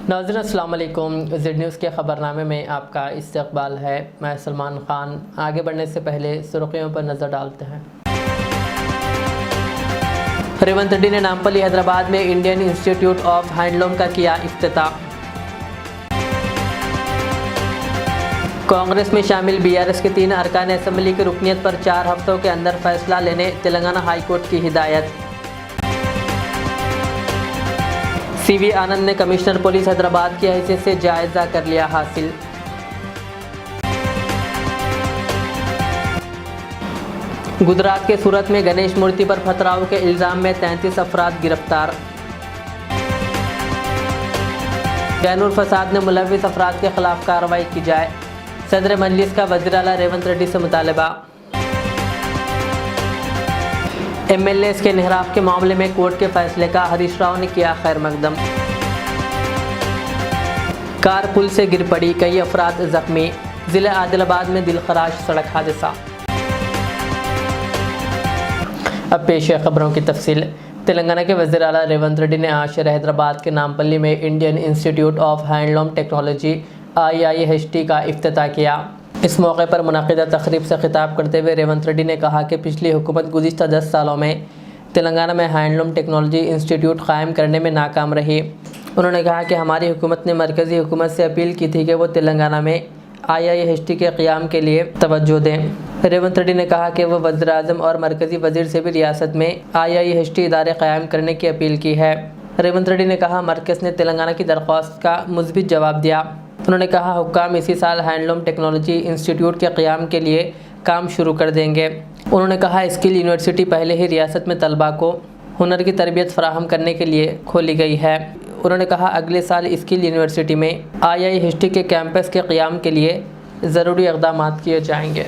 नाज़रीन अस्सलाम वालेकुम। ज़ेड न्यूज़ के ख़बरनामे में आपका इस्तक़बाल है। मैं सलमान ख़ान। आगे बढ़ने से पहले सुर्ख़ियों पर नज़र डालते हैं। रेवंत रेड्डी ने नामपल्ली हैदराबाद में इंडियन इंस्टीट्यूट ऑफ हैंडलूम का किया इफ्तिताह। कांग्रेस में शामिल बीआरएस के 3 अरकान असम्बली की रुकनीत पर 4 हफ्तों के अंदर फैसला लेने तेलंगाना हाई कोर्ट की हिदायत। सीवी आनंद ने कमिश्नर पुलिस हैदराबाद की हैसियत से जायजा कर लिया हासिल। गुजरात के सूरत में गणेश मूर्ति पर पथराव के इल्ज़ाम में 33 अफराद गिरफ्तार। गैनुर फसाद ने मुलव्विस अफराद के खिलाफ कार्रवाई की जाए। सदर मजलिस का वज़ीर आला रेवंत रेड्डी से मुतालबा। एमएलएस के इन्हिराफ के मामले में कोर्ट के फैसले का हरीश राव ने किया खैर मकदम। कार पुल से गिर पड़ी, कई अफराद जख्मी। ज़िला आदिलाबाद में दिलखराश सड़क हादसा। अब पेश है खबरों की तफसील। तेलंगाना के वज़ीर आला रेवंत रेड्डी ने आज शहर हैदराबाद के नामपल्ली में Indian institute of handloom technology IIHT का इफ्तिताह किया। इस मौके पर मुनक़िदा तक़रीब से खिताब करते हुए रेवंत रेड्डी ने कहा कि पिछली हुकूमत गुज़िश्ता 10 सालों में तेलंगाना में हैंडलूम टेक्नोलॉजी इंस्टीट्यूट क़ायम करने में नाकाम रही। उन्होंने कहा कि हमारी हुकूमत ने मरकज़ी हुकूमत से अपील की थी कि वो तेलंगाना में IIHT के क़याम के लिए तवज्जो दें। रेवंत रेड्डी ने कहा कि वह वज़ीर आज़म और मरकज़ी वज़ीर से भी रियासत में IIHT इदारे क़याम करने की अपील की है। रेवंत रेड्डी ने कहा मरकज़ ने तेलंगाना की दरख्वास्त का मुस्बित जवाब दिया। उन्होंने कहा हुक्काम इसी साल हैंडलूम टेक्नोलॉजी इंस्टीट्यूट के क़याम के लिए काम शुरू कर देंगे। उन्होंने कहा स्किल यूनिवर्सिटी पहले ही रियासत में तलबा को हुनर की तरबियत फ़राहम करने के लिए खोली गई है। उन्होंने कहा अगले साल स्किल यूनिवर्सिटी में IIHT के कैंपस के क़याम के लिए ज़रूरी इक़दाम किए जाएंगे।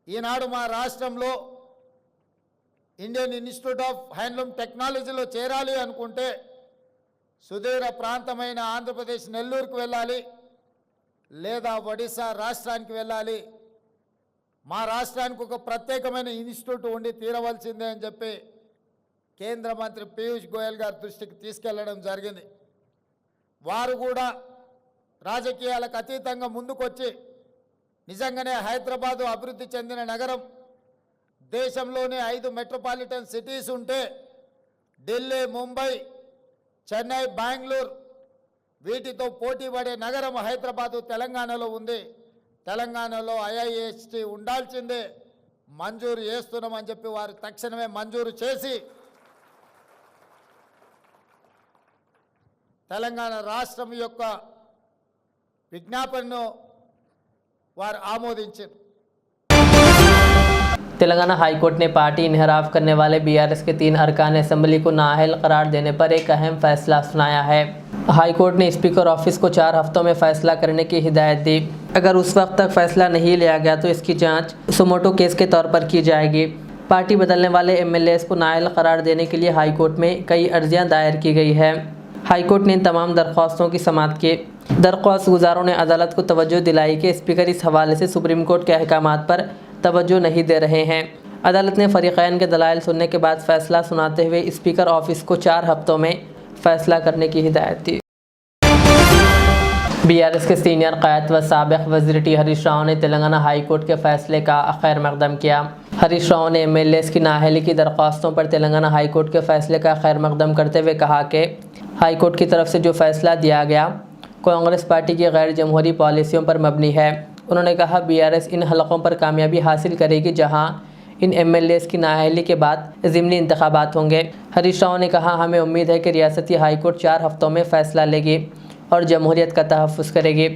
ఈనాడు మా రాష్ట్రంలో ఇండియన్ ఇన్స్టిట్యూట్ ఆఫ్ హ్యాండ్లూమ్ టెక్నాలజీలో చేరాలి అనుకుంటే సుదూర ప్రాంతమైన ఆంధ్రప్రదేశ్ నెల్లూరుకు వెళ్ళాలి, లేదా ఒడిశా రాష్ట్రానికి వెళ్ళాలి. మా రాష్ట్రానికి ఒక ప్రత్యేకమైన ఇన్స్టిట్యూట్ ఉండి తీరవలసిందే అని చెప్పి కేంద్ర మంత్రి పీయూష్ గోయల్ గారి దృష్టికి తీసుకెళ్లడం జరిగింది. వారు కూడా రాజకీయాలకు అతీతంగా ముందుకొచ్చి నిజంగానే హైదరాబాదు అభివృద్ధి చెందిన నగరం, దేశంలోనే 5 మెట్రోపాలిటన్ సిటీస్ ఉంటే ఢిల్లీ, ముంబై, చెన్నై, బెంగళూరు వీటితో పోటీ పడే నగరం హైదరాబాదు తెలంగాణలో ఉంది. తెలంగాణలో IIHT ఉండాల్సిందే, మంజూరు చేస్తున్నామని చెప్పి వారు తక్షణమే మంజూరు చేసి తెలంగాణ రాష్ట్రం యొక్క విజ్ఞాపనను वार आमोदिंचे। तेलंगाना हाई कोर्ट ने पार्टी इन्हिराफ करने वाले बीआरएस के 3 अरकान असम्बली को नाअहल करार देने पर एक अहम फैसला सुनाया है। हाई कोर्ट ने स्पीकर ऑफिस को 4 हफ्तों में फैसला करने की हिदायत दी। अगर उस वक्त तक फैसला नहीं लिया गया तो इसकी जांच सुमोटो केस के तौर पर की जाएगी। पार्टी बदलने वाले MLAs को नाअहल करार देने के लिए हाई कोर्ट में कई अर्जियाँ दायर की गई है। हाई कोर्ट ने इन तमाम दरख्वास्तों की समाअत की। दरख्वास्त गुजारों ने अदालत को तवज्जो दिलाई कि स्पीकर इस हवाले से सुप्रीम कोर्ट के अहकामात पर तवज्जो नहीं दे रहे हैं। अदालत ने फ़रीक़ैन के दलाइल सुनने के बाद फ़ैसला सुनाते हुए स्पीकर ऑफिस को 4 हफ्तों में फ़ैसला करने की हिदायत दी। बीआरएस के सीनियर क़यादत व साबिक़ वज़ीर टी हरीश राव ने तेलंगाना हाई कोर्ट के फ़ैसले का खैर मकदम किया। हरीश राव ने MLAs की नाअहली की दरख्वास्तों पर तेलंगाना हाई कोर्ट के फ़ैसले का खैर मकदम करते हुए कहा कि हाई कोर्ट की तरफ से जो फ़ैसला दिया गया कांग्रेस पार्टी की गैर जमहूरी पॉलिसियों पर मबनी है। उन्होंने कहा बीआरएस इन हलकों पर कामयाबी हासिल करेगी जहां इन MLAs की नाअहली के बाद ज़िमनी इंतखाबात होंगे। हरीश राव ने कहा हमें उम्मीद है कि रियासती हाई कोर्ट 4 हफ्तों में फ़ैसला लेगी और जमहूरियत का तहफ़्फ़ुज़ करेगी।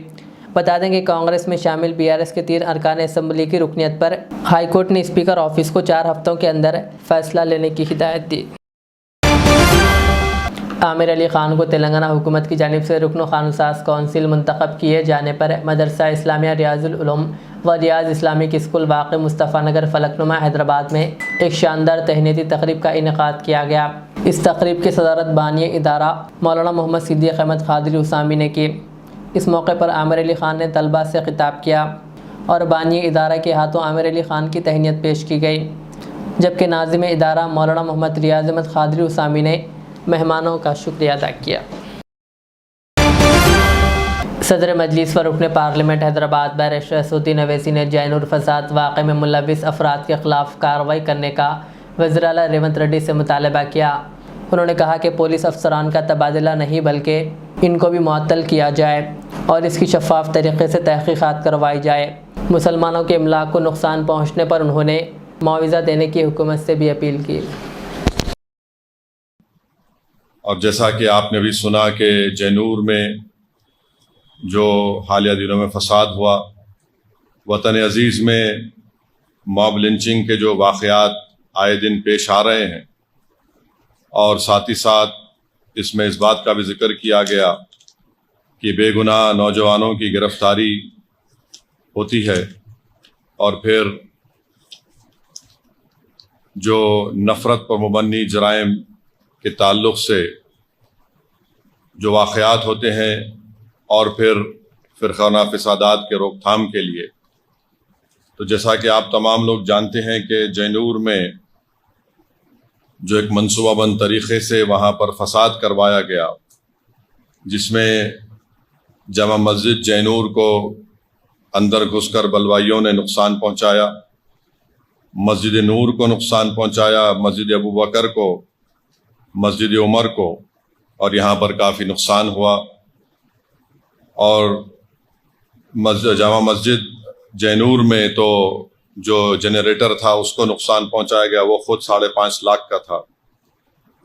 बता दें कि कांग्रेस में शामिल बीआरएस के 3 अरकान असम्बली की रुकनीत पर हाई कोर्ट ने स्पीकर ऑफिस को 4 हफ्तों के अंदर फ़ैसला लेने की हिदायत दी। आमिर अली ख़ान को तेलंगाना हुकूमत की जानिब से रुकन क़ानूनसाज़ कौंसिल मुंतखब किए जाने पर मदरसा इस्लामिया रियाजुल उलूम व रियाज इस्लामिक स्कूल वाक़ मुस्तफ़ा नगर फलकनुमा हैदराबाद में एक शानदार तहनीती तक़रीब का इनेकाद किया गया। इस तक़रीब की सदारत बानी इदारा मौलाना मोहम्मद सिद्दीक़ अहमद क़ादरी उसामी ने की। इस मौके पर आमिर अली ख़ान ने तलबा से खिताब किया और बानी इदारा के हाथों आमिर अली ख़ान की तहनीत पेश की गई, जबकि नाज़िम इदारा मौलाना मोहम्मद रियाज़ अहमद क़ादरी उसामी ने मेहमानों का शुक्रिया अदा किया। सदर मजलिस व रुकन पार्लियामेंट हैदराबाद बैरिस्टर असदुद्दीन अवैसी ने जैनूर फसाद वाक़े में मुलविस अफराद के ख़िलाफ़ कार्रवाई करने का वज़ीर आला रेवंत रेड्डी से मुतालबा किया। उन्होंने कहा कि पुलिस अफसरान का तबादला नहीं बल्कि इनको भी मुअत्तल किया जाए और इसकी शफाफ तरीके से तहक़ीक़ात करवाई जाए। मुसलमानों के इमलाक को नुकसान पहुँचने पर उन्होंने मुआवज़ा देने की हुकूमत से भी अपील की। और जैसा कि आपने भी सुना कि जैनूर में जो हालिया दिनों में फसाद हुआ, वतन अजीज़ में मॉब लिंचिंग के जो वाक़यात आए दिन पेश आ रहे हैं, और साथ ही साथ इसमें इस बात का भी जिक्र किया गया कि बेगुनाह नौजवानों की गिरफ्तारी होती है और फिर जो नफ़रत पर मुबन्नी जराइम के ताल्लुक़ से जो वाक़यात होते हैं और फिर फ़िरक़ाना फ़सादात के रोकथाम के लिए, तो जैसा कि आप तमाम लोग जानते हैं कि जैनूर में जो एक मनसूबाबंद तरीक़े से वहाँ पर फसाद करवाया गया, जिसमें जमा मस्जिद जैनूर को अंदर घुसकर बलवाइयों ने नुकसान पहुँचाया, मस्जिद नूर को नुकसान पहुँचाया, मस्जिद अबू बकर को, मस्जिद उमर को, और यहाँ पर काफ़ी नुकसान हुआ। और जामा मस्जिद जैनूर में तो जो जनरेटर था उसको नुकसान पहुंचाया गया, वो खुद 5.5 लाख का था।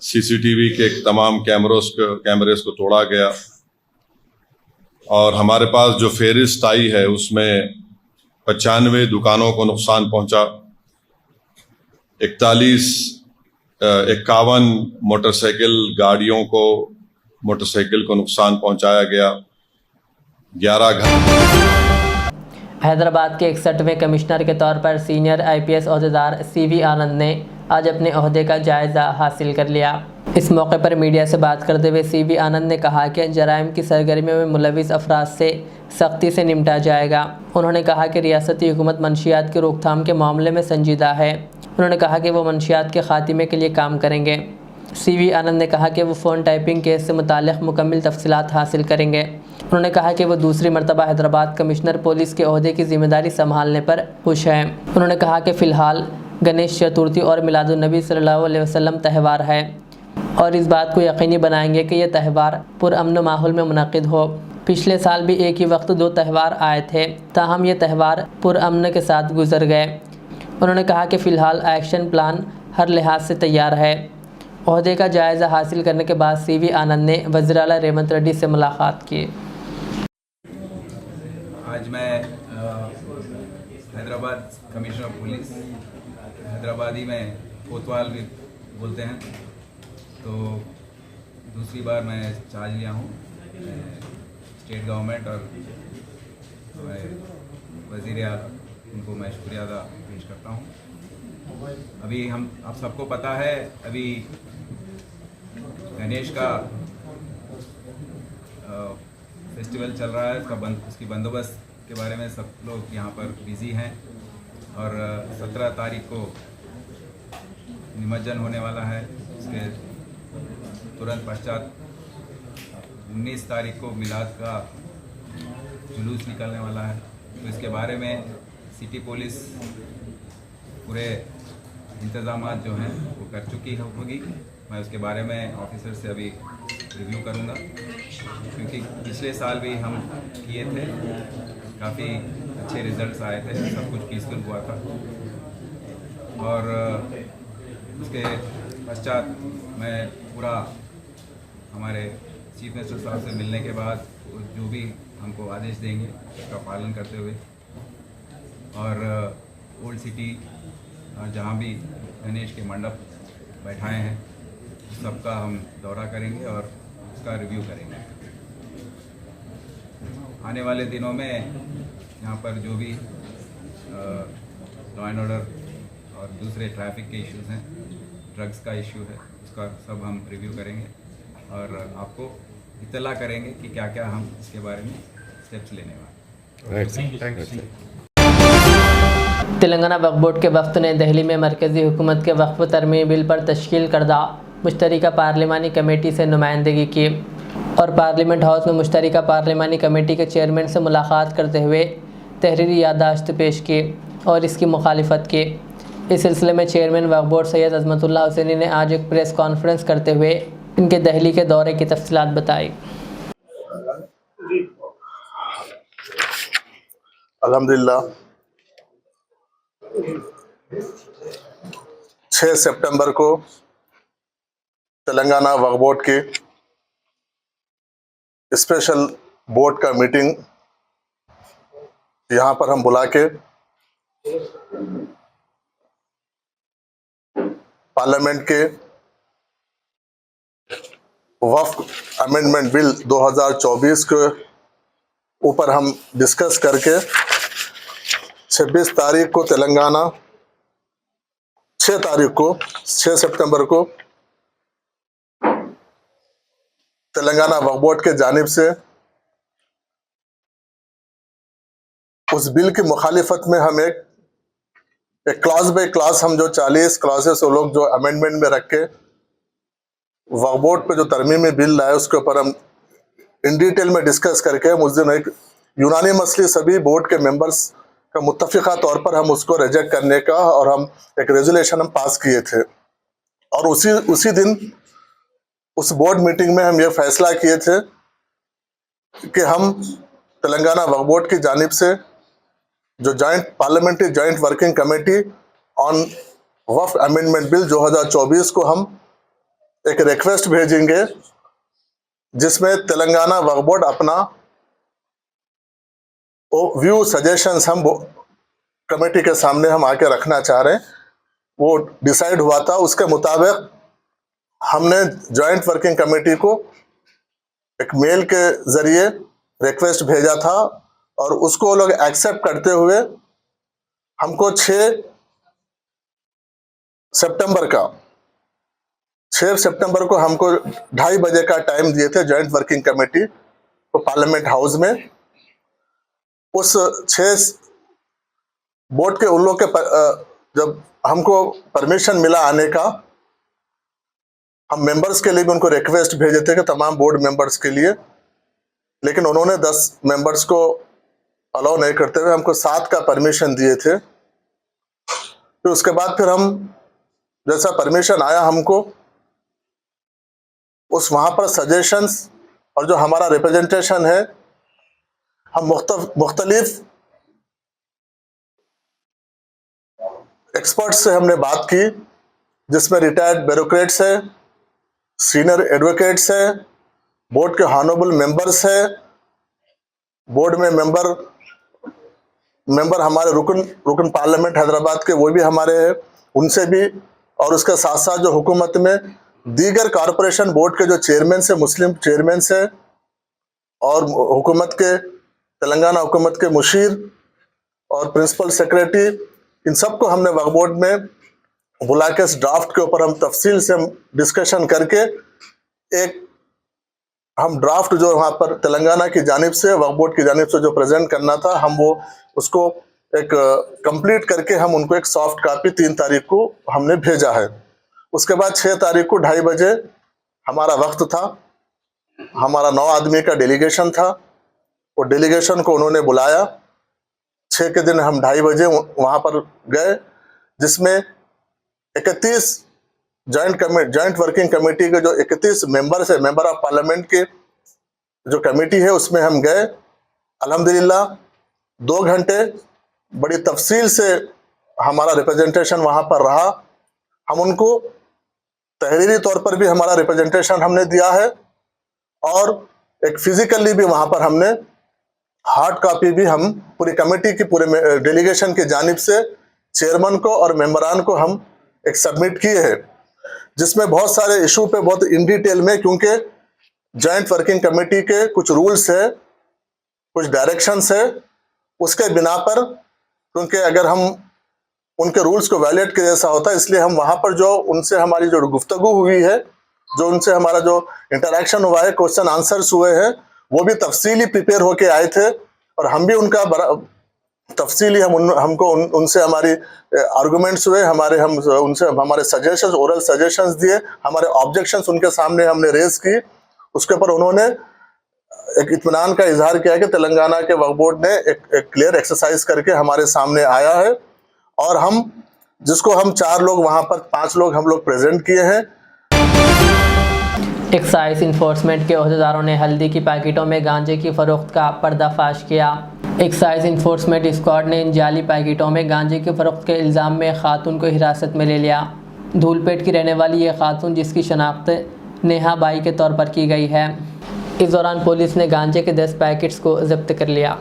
सीसीटीवी के तमाम कैमरेस को तोड़ा गया। और हमारे पास जो फेरिस्त आई है उसमें 95 दुकानों को नुकसान पहुंचा, 51 मोटरसाइकिल को नुकसान पहुंचाया गया। 11 घंटे। हैदराबाद के 61वें कमिश्नर के तौर पर सीनियर IPS अहदेदार CV आनंद ने आज अपने अहदे का जायज़ा हासिल कर लिया। इस मौके पर मीडिया से बात करते हुए CV आनंद ने कहा कि जराइम की सरगर्मियों में मुलविस अफराद से सख्ती से निपटा जाएगा। उन्होंने कहा कि रियासती हुकूमत मंशियात की रोकथाम के मामले में संजीदा है। उन्होंने कहा कि वो मंशियात के खात्मे के लिए काम करेंगे। CV आनंद ने कहा कि वो फ़ोन टाइपिंग केस से मुताल्लिक़ मुकम्मल तफसीलात हासिल करेंगे। उन्होंने कहा कि वो दूसरी मरतबा हैदराबाद कमिश्नर पुलिस के ओहदे की ज़िम्मेदारी संभालने पर खुश हैं। उन्होंने कहा कि फ़िलहाल गणेश चतुर्थी और मिलादुन्नबी सल्लल्लाहु अलैहि वसल्लम त्यौहार है और इस बात को यकीनी बनाएंगे कि यह त्यौहार पुरअमन माहौल में मुनक़िद हो। पिछले साल भी एक ही वक्त 2 त्यौहार आए थे, ताहम ये त्यौहार पुरअमन के साथ गुजर गए। उन्होंने कहा कि फ़िलहाल एक्शन प्लान हर लिहाज से तैयार है। ओहदे का जायज़ा हासिल करने के बाद CV आनंद ने वज़ीर आला रेवंत रेड्डी से मुलाकात की। आज मैं Hyderabad commissioner of police, Hyderabadi में कोतवाल भी बोलते हैं, तो दूसरी बार मैं चार्ज लिया हूँ। स्टेट गवर्नमेंट और वज़ीर आला, उनको मैं शुक्रिया अदा पेश करता हूँ। अभी आप सबको पता है, अभी गणेश का फेस्टिवल चल रहा है, उसकी बंदोबस्त के बारे में सब लोग यहाँ पर बिज़ी हैं। और 17 तारीख को निमज्जन होने वाला है। उसके तुरंत पश्चात 19 तारीख को मिलाद का जुलूस निकलने वाला है। तो इसके बारे में सिटी पुलिस पूरे इंतज़ामात जो हैं वो कर चुकी होगी। मैं उसके बारे में ऑफिसर से अभी रिव्यू करूँगा, क्योंकि पिछले साल भी हम किए थे, काफ़ी अच्छे रिजल्ट्स आए थे, सब कुछ पीसफुल हुआ था। और उसके पश्चात मैं पूरा हमारे चीफ मिनिस्टर साहब से मिलने के बाद जो भी हमको आदेश देंगे उसका पालन करते हुए, और ओल्ड सिटी और जहाँ भी गणेश के मंडप बैठाए हैं सबका हम दौरा करेंगे और उसका रिव्यू करेंगे। आने वाले दिनों में यहाँ पर जो भी लॉ एंड ऑर्डर और दूसरे ट्रैफिक के इश्यूज़ हैं, ड्रग्स का इश्यू है, उसका सब हम रिव्यू करेंगे और आपको इत्तला करेंगे कि क्या क्या हम इसके बारे में स्टेप्स लेने वाले हैं। तेलंगाना वक्फ बोर्ड के वफ्द ने दिल्ली में मरकज़ी हुकूमत के वक्फ तरमीम बिल पर तश्कील करदा मुश्तरका पार्लिमानी कमेटी से नुमाइंदगी की और पार्लियामेंट हाउस में मुश्तरका पार्लिमानी कमेटी के चेयरमैन से मुलाकात करते हुए तहरीरी याददाश्त पेश की और इसकी मुखालिफत की। इस सिलसिले में चेयरमैन वक्फ बोर्ड सैयद अज़मतुल्लाह हुसैनी ने आज एक प्रेस कॉन्फ्रेंस करते हुए इनके दहली के दौरे की तफसीलात बताई। अल्हम्दुलिल्लाह 6 सितंबर को तेलंगाना वक्फ बोर्ड की स्पेशल बोर्ड का मीटिंग यहाँ पर हम बुला के पार्लियामेंट के वक्फ अमेंडमेंट बिल 2024 के ऊपर हम डिस्कस करके 26 तारीख को तेलंगाना 6 सितंबर को तेलंगाना वक्फ बोर्ड के जानिब से उस बिल की मुखालिफत में हम एक क्लास बाय क्लास हम जो 40 क्लासेस वो लोग जो अमेंडमेंट में रख के वक्फ बोर्ड पे जो तरमीमी बिल लाए उसके ऊपर हम इन डिटेल में डिस्कस करके हम उस दिन एक यूनानिमसली सभी बोर्ड के मेंबर्स का मुत्तफ़िक़ा तौर पर हम उसको रिजेक्ट करने का और हम एक रेजोल्यूशन हम पास किए थे। और उसी दिन उस बोर्ड मीटिंग में हम ये फैसला किए थे कि हम तेलंगाना वक्फ बोर्ड की जानिब से जो parliamentary joint working committee on Waqf amendment bill 2024 को हम एक रिक्वेस्ट भेजेंगे जिसमें तेलंगाना वक्फ बोर्ड अपना व्यू सजेशंस हम कमेटी के सामने हम आके रखना चाह रहे हैं। वो डिसाइड हुआ था, उसके मुताबिक हमने जॉइंट वर्किंग कमेटी को एक मेल के जरिए रिक्वेस्ट भेजा था और उसको वो लोग एक्सेप्ट करते हुए हमको 6 सितंबर को हमको 2:30 बजे का टाइम दिए थे जॉइंट वर्किंग कमेटी को पार्लियामेंट हाउस में। उस 6 बोर्ड के उन लोग के जब हमको परमिशन मिला आने का, हम मेंबर्स के लिए भी उनको रिक्वेस्ट भेजे थे कि तमाम बोर्ड मेंबर्स के लिए, लेकिन उन्होंने 10 मेंबर्स को अलाउ नहीं करते हुए हमको 7 का परमिशन दिए थे। फिर उसके बाद फिर हम जैसा परमिशन आया हमको उस वहाँ पर सजेशंस और जो हमारा रिप्रेजेंटेशन है हम मुख्तलिफ एक्सपर्ट्स से हमने बात की, जिसमें रिटायर्ड ब्यूरोक्रेट्स है, सीनियर एडवोकेट्स है, बोर्ड के हॉनरेबल मेंबर्स है, बोर्ड में मेंबर हमारे रुकन पार्लियामेंट हैदराबाद के वो भी हमारे हैं, उनसे भी, और उसके साथ साथ जो हुकूमत में दीगर कॉरपोरेशन बोर्ड के जो चेयरमैन से मुस्लिम चेयरमैन से और हुकूमत के तेलंगाना हुकूमत के मुशीर और प्रिंसिपल सेक्रेटरी, इन सबको हमने वक्फ बोर्ड में बुला के इस ड्राफ्ट के ऊपर हम तफसील से हम डिस्कशन करके एक हम ड्राफ्ट जो वहाँ पर तेलंगाना की जानिब से वक्फ बोर्ड की जानिब से जो प्रेजेंट करना था हम वो उसको एक कंप्लीट करके हम उनको एक सॉफ्ट कॉपी 3 तारीख को हमने भेजा है। उसके बाद 6 तारीख को 2:30 बजे हमारा वक्त था, हमारा 9 आदमी का डेलीगेशन था। वो डेलीगेशन को उन्होंने बुलाया, 6 के दिन हम 2:30 बजे वहाँ पर गए, जिसमें 31 जॉइंट वर्किंग कमेटी के जो 31 मेंबर्स है, मेंबर ऑफ पार्लियामेंट के जो कमेटी है उसमें हम गए। अल्हम्दुलिल्लाह 2 घंटे बड़ी तफसील से हमारा रिप्रेजेंटेशन वहाँ पर रहा। हम उनको तहरीरी तौर पर भी हमारा रिप्रेजेंटेशन हमने दिया है और एक फिजिकली भी वहाँ पर हमने हार्ड कॉपी भी हम पूरी कमेटी की पूरे डेलीगेशन की जानिब से चेयरमैन को और मेंबरान को हम एक सबमिट किए हैं, जिसमें बहुत सारे इशू पे बहुत इन डिटेल में, क्योंकि जॉइंट वर्किंग कमेटी के कुछ रूल्स है, कुछ डायरेक्शंस है, उसके बिना पर, क्योंकि अगर हम उनके रूल्स को वायलेट के जैसा होता है, इसलिए हम वहाँ पर जो उनसे हमारी जो गुफ्तगू हुई है, जो उनसे हमारा जो इंटरेक्शन हुआ है, क्वेश्चन आंसर्स हुए हैं, वो भी तफसीली प्रिपेयर होके आए थे और हम भी उनका तफसीली उनसे हमारी आर्गुमेंट्स हुए, उनसे हमारे सजेशंस, ओरल सजेशंस दिए, हमारे ऑब्जेक्शंस उनके सामने हमने रेज की। उसके ऊपर उन्होंने एक इत्मीनान का इजहार किया कि तेलंगाना के वक्फ बोर्ड ने एक क्लियर एक्सरसाइज करके हमारे सामने आया है, और जिसको हम 4 लोग वहां पर 5 लोग हम लोग प्रेजेंट किए हैं। एक्साइज इन्फोर्समेंट के अहदेदारों ने हल्दी की पैकेटों में गांजे की फरोख्त का पर्दाफाश किया। एक्साइज इन्फोर्समेंट स्क्वाड ने इन जाली पैकेटों में गांजे की फरोख्त के इल्ज़ाम में खातून को हिरासत में ले लिया। धूलपेट की रहने वाली ये खातून, जिसकी शनाख्त नेहा बाई के तौर पर की गई है। इस दौरान पुलिस ने गांजे के 10 पैकेट्स को जब्त कर लिया।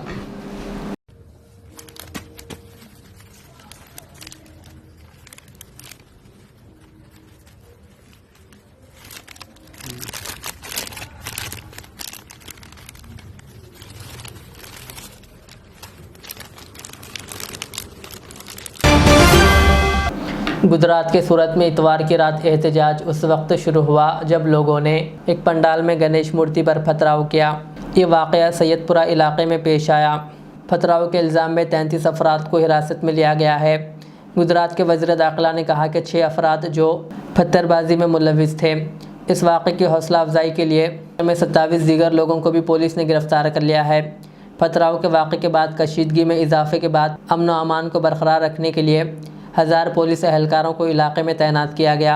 गुजरात के सूरत में इतवार की रात एहतजाज उस वक्त शुरू हुआ जब लोगों ने एक पंडाल में गणेश मूर्ति पर पथराव किया। ये वाक़या सैयदपुरा इलाके में पेश आया। पथराव के इल्ज़ाम में 33 अफराद को हिरासत में लिया गया है। गुजरात के वज़ीर दाखिला ने कहा कि 6 अफराद जो पत्थरबाजी में मुलविस थे। इस वाक़े की हौसला अफजाई के लिए 27 दीगर लोगों को भी पुलिस ने गिरफ़्तार कर लिया है। पथराव के वाक़े के बाद कशीदगी में इजाफे के बाद अमन व अमान को बरकरार रखने के लिए 1000 पुलिस एहलकारों को इलाके में तैनात किया गया।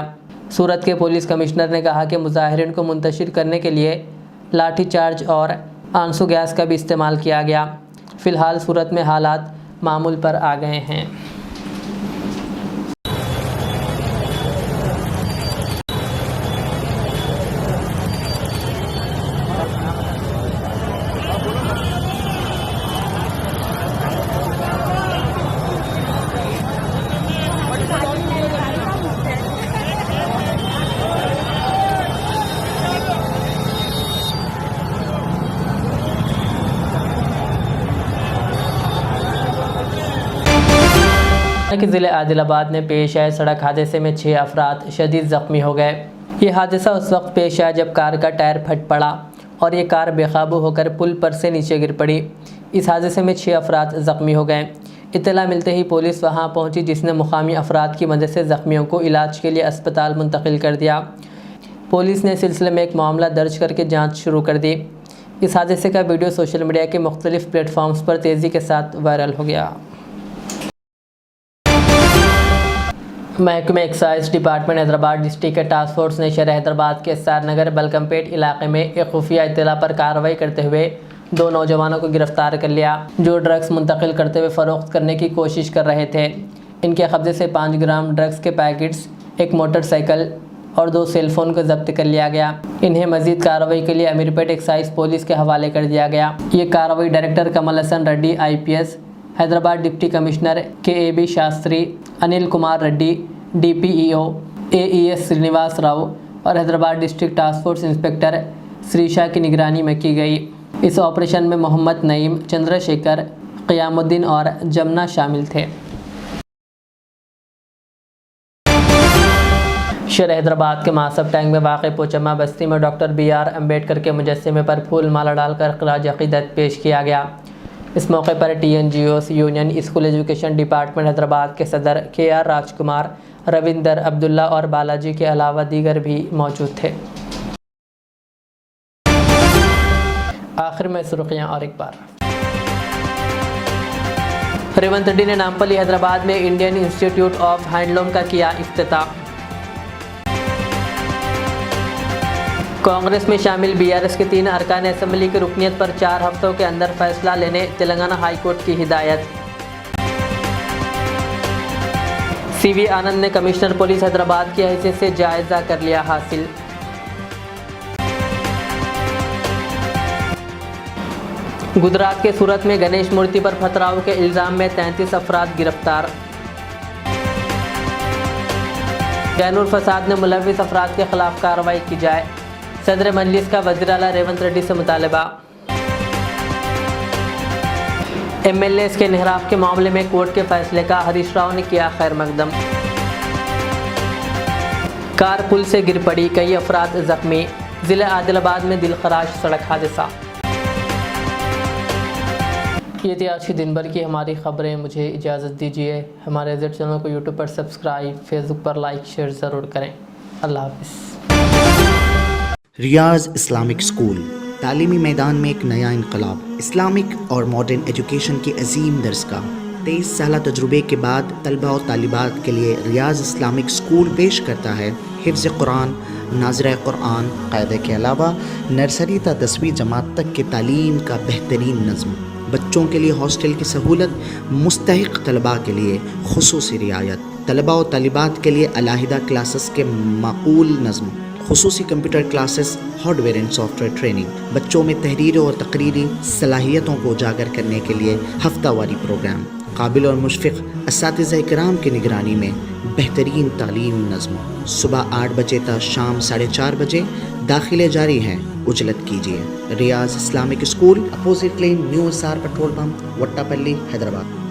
सूरत के पुलिस कमिश्नर ने कहा कि मुजाहिरीन को मुंतशिर करने के लिए लाठीचार्ज और आंसू गैस का भी इस्तेमाल किया गया। फ़िलहाल सूरत में हालात मामूल पर आ गए हैं। कि ज़िले आदिलाबाद में पेश आए सड़क हादसे में 6 अफराद शदीद ज़ख्मी हो गए। ये हादसा उस वक्त पेश आया जब कार का टायर फट पड़ा और ये कार बेकाबू होकर पुल पर से नीचे गिर पड़ी। इस हादसे में 6 अफराद ज़ख्मी हो गए। इत्तला मिलते ही पुलिस वहां पहुंची, जिसने मुकामी अफराद की मदद से ज़ख्मियों को इलाज के लिए अस्पताल मुंतकिल कर दिया। पुलिस ने इस सिलसिले में एक मामला दर्ज करके जाँच शुरू कर दी। इस हादसे का वीडियो सोशल मीडिया के मुख्तलिफ प्लेटफॉर्म्स पर तेज़ी के साथ वायरल हो गया। महकमे एक्साइज डिपार्टमेंट हैदराबाद डिस्ट्रिक्ट के टास्क फोर्स ने शहर हैदराबाद के एसआर नगर बलकमपेट इलाके में एक खुफिया इत्तला पर कार्रवाई करते हुए 2 नौजवानों को गिरफ्तार कर लिया, जो ड्रग्स मुंतकिल करते हुए फ़रोख्त करने की कोशिश कर रहे थे। इनके कब्जे से 5 ग्राम ड्रग्स के पैकेट्स, एक मोटरसाइकिल और 2 सेलफोन को जब्त कर लिया गया। इन्हें मजीद कार्रवाई के लिए अमीरपेट एक्साइज पुलिस के हवाले कर दिया गया। ये कार्रवाई director Kamal Hasan Reddy IPS, Hyderabad deputy commissioner KAB Shastri, Anil Kumar Reddy DPEO, AES Srinivas Rao और Hyderabad district task force inspector Shrisha की निगरानी में की गई। इस ऑपरेशन में मोहम्मद नईम, चंद्रशेखर, क़यामुद्दीन और जमुना शामिल थे। शहर हैदराबाद के मासब टैंक में वाक़ पोचम्मा बस्ती में डॉक्टर BR अम्बेडकर के मुजस्समे पर फूल माला डालकर ख़िराज अक़ीदत पेश किया गया। इस मौके पर TNGOs union school education department Hyderabad के सदर KR राजकुमार, रविंदर, अब्दुल्ला और बालाजी के अलावा दीगर भी मौजूद थे। आखिर में सुर्खियां और एक बार। रेवंत रेड्डी ने नामपल्ली हैदराबाद में इंडियन इंस्टीट्यूट ऑफ हैंडलूम का किया इफ्तिताह। कांग्रेस में शामिल BRS के 3 अरकान असेंबली की रुकनीत पर 4 हफ्तों के अंदर फैसला लेने तेलंगाना हाई कोर्ट की हिदायत। CV आनंद ने कमिश्नर पुलिस हैदराबाद की हैसियत से जायजा कर लिया हासिल। गुजरात के सूरत में गणेश मूर्ति पर पथराव के इल्जाम में 33 अफराद गिरफ्तार। जैनुल फसाद ने मुलविस अफराद के खिलाफ कार्रवाई की जाए, सदर मजलिस का वज़ीर आला रेवंत रेड्डी से मुतालबा। MLAs के निहराफ के मामले में कोर्ट के फैसले का हरीश राव ने किया खैर मकदम। कार पुल से गिर पड़ी, कई अफराद जख्मी। ज़िला आदिलाबाद में दिलखराश सड़क हादसा। ये थी आज की दिन भर की हमारी खबरें। मुझे इजाज़त दीजिए। हमारे ज़ेड चैनल को यूट्यूब पर सब्सक्राइब, फेसबुक पर लाइक शेयर ज़रूर करें। अल्लाह हाफ़िज़। रियाज इस्लामिक स्कूल तालीमी मैदान में एक नया इनकलाब। इस्लामिक और मॉडर्न एजुकेशन की अजीम दरसगाह। 23 साल तजुर्बे के बाद तलबा और तालिबात के लिए रियाज इस्लामिक स्कूल पेश करता है हिफ्ज़ कुरान, नाज़िरा कुरान क़ायदे के अलावा नर्सरी ता 10वीं जमात तक की तालीम का बेहतरीन नज़्म। बच्चों के लिए हॉस्टल की सहूलत, मुस्तहिक़ तलबा के लिए खुसूसी रियायत, तलबा और तालिबात के लिए अलहदा क्लासेस के माकूल नज़्म, खुसूसी computer classes, hardware and software training. बच्चों में तहरीरी और तकरीरी सलाहियतों को उजागर करने के लिए हफ्तावारी प्रोग्राम। काबिल और मुशफ़िक़ असातिज़ा इकराम की निगरानी में बेहतरीन तालीम नज़्म। सुबह 8 बजे तक शाम 4:30 बजे दाखिले जारी हैं। उजलत कीजिए। Riyaz Islamic school, opposite lane, new SR petrol pump, Vattapalli, Hyderabad.